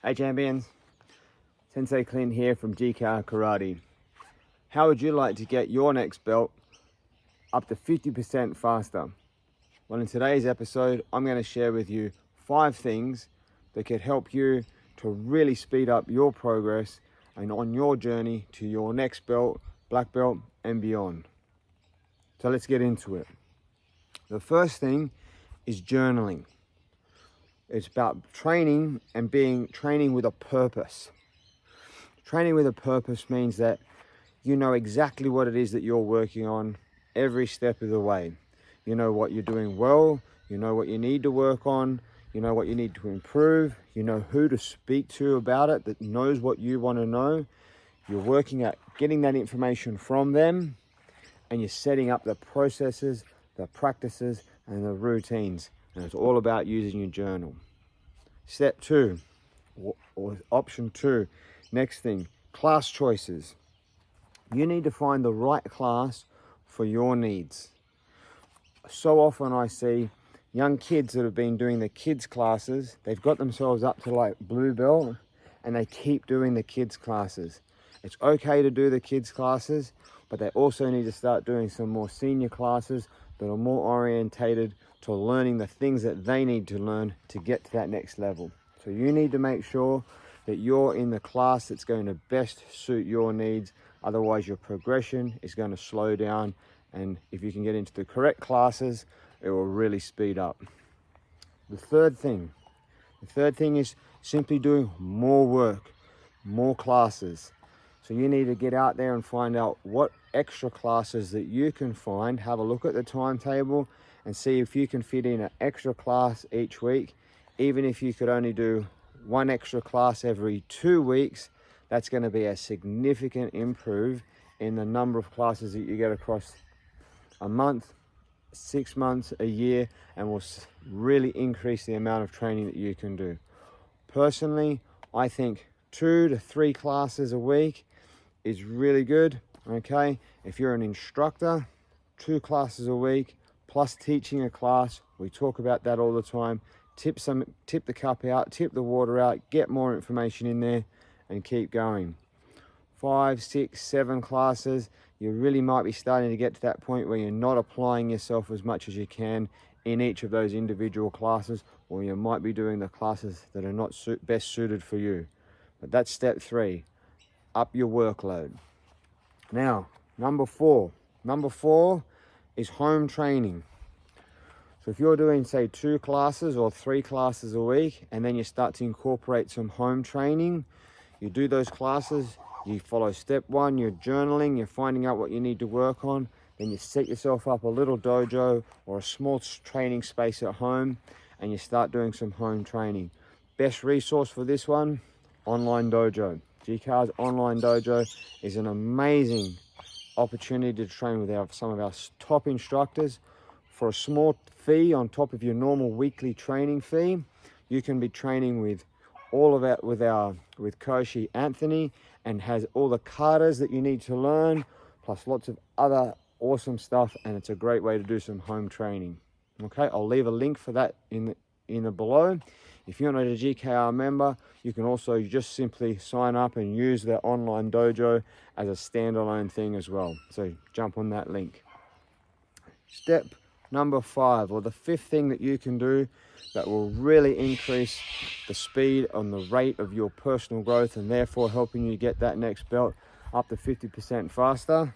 Hey champions, Sensei Clint here from GKR Karate. How would you like to get your next belt up to 50% faster? Well, in today's episode, I'm going to share with you 5 things that could help you to really speed up your progress and on your journey to your next belt, black belt and beyond. So let's get into it. The first thing is journaling. It's about training and training with a purpose. Training with a purpose means that you know exactly what it is that you're working on every step of the way. You know what you're doing well, you know what you need to work on, you know what you need to improve, you know who to speak to about it that knows what you want to know. You're working at getting that information from them, and you're setting up the processes, the practices, and the routines. And it's all about using your journal. Step 2, or option 2, next thing, class choices. You need to find the right class for your needs. So often I see young kids that have been doing the kids classes, they've got themselves up to like blue belt and they keep doing the kids classes. It's okay to do the kids classes, but they also need to start doing some more senior classes that are more orientated to learning the things that they need to learn to get to that next level. So you need to make sure that you're in the class that's going to best suit your needs. Otherwise your progression is going to slow down, and if you can get into the correct classes, it will really speed up. The third thing is simply doing more work, more classes. So you need to get out there and find out what extra classes that you can find. Have a look at the timetable and see if you can fit in an extra class each week. Even if you could only do one extra class every 2 weeks, that's going to be a significant improve in the number of classes that you get across a month, 6 months, a year, and will really increase the amount of training that you can do. Personally, I think 2 to 3 classes a week is really good. Okay, if you're an instructor, 2 classes a week plus teaching a class, we talk about that all the time. Tip the cup out, tip the water out, get more information in there and keep going. 5, 6, 7 classes, you really might be starting to get to that point where you're not applying yourself as much as you can in each of those individual classes, or you might be doing the classes that are not best suited for you. But that's step 3, up your workload. Now, number 4 is home training. So if you're doing, say, 2 classes or 3 classes a week, and then you start to incorporate some home training, you do those classes, you follow step 1, you're journaling, you're finding out what you need to work on, then you set yourself up a little dojo or a small training space at home, and you start doing some home training. Best resource for this one, online dojo. GKR's online dojo is an amazing opportunity to train with some of our top instructors for a small fee on top of your normal weekly training fee. You can be training with all of that with Koshi Anthony, and has all the katas that you need to learn, plus lots of other awesome stuff, and it's a great way to do some home training. Okay, I'll leave a link for that in the below. If you're not a GKR member, you can also just simply sign up and use the online dojo as a standalone thing as well. So jump on that link. Step number 5, or the 5th thing that you can do that will really increase the speed on the rate of your personal growth, and therefore helping you get that next belt up to 50% faster,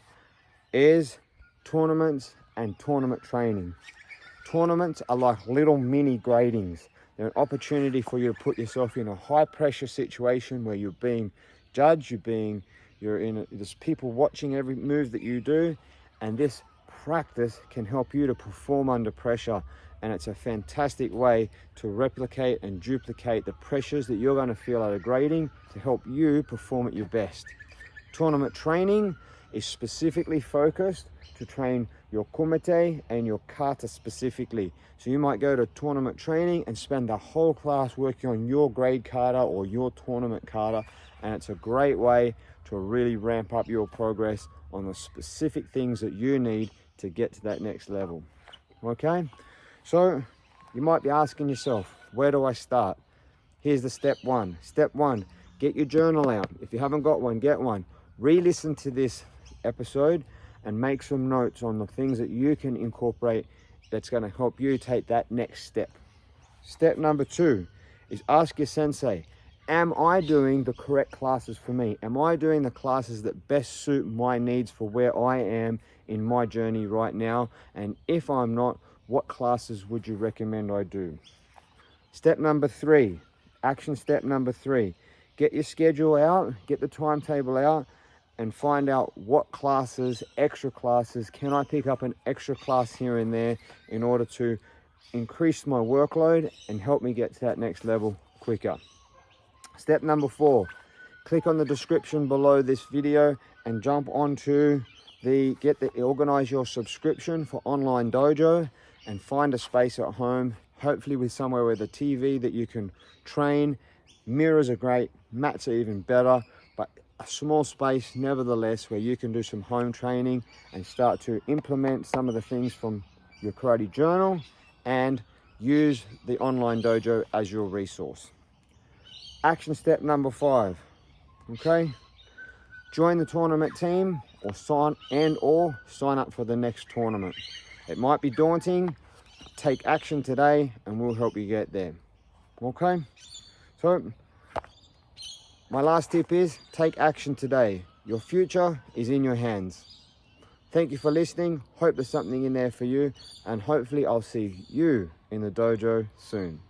is tournaments and tournament training. Tournaments are like little mini gradings. They're an opportunity for you to put yourself in a high pressure situation where you're being judged, there's people watching every move that you do, and this practice can help you to perform under pressure, and it's a fantastic way to replicate and duplicate the pressures that you're going to feel at a grading to help you perform at your best. Tournament training is specifically focused to train your kumite and your kata specifically. So you might go to tournament training and spend the whole class working on your grade kata or your tournament kata, and it's a great way to really ramp up your progress on the specific things that you need to get to that next level. Okay, so you might be asking yourself, where do I start? Here's the step one. Step one, get your journal out. If you haven't got one, get one. Re-listen to this episode and make some notes on the things that you can incorporate that's going to help you take that next step. Step number two is ask your sensei, am I doing the correct classes for me? Am I doing the classes that best suit my needs for where I am in my journey right now? And if I'm not, what classes would you recommend I do? Step number three, action step number three, get your schedule out, get the timetable out, and find out what classes, extra classes, can I pick up an extra class here and there in order to increase my workload and help me get to that next level quicker. Step number four, click on the description below this video and jump onto organize your subscription for online dojo and find a space at home, hopefully with somewhere with a TV that you can train. Mirrors are great, mats are even better, but a small space nevertheless where you can do some home training and start to implement some of the things from your karate journal and use the online dojo as your resource. Action step number five, okay? Join the tournament team or sign up for the next tournament. It might be daunting. Take action today and we'll help you get there. Okay? So my last tip is take action today. Your future is in your hands. Thank you for listening. Hope there's something in there for you, and hopefully I'll see you in the dojo soon.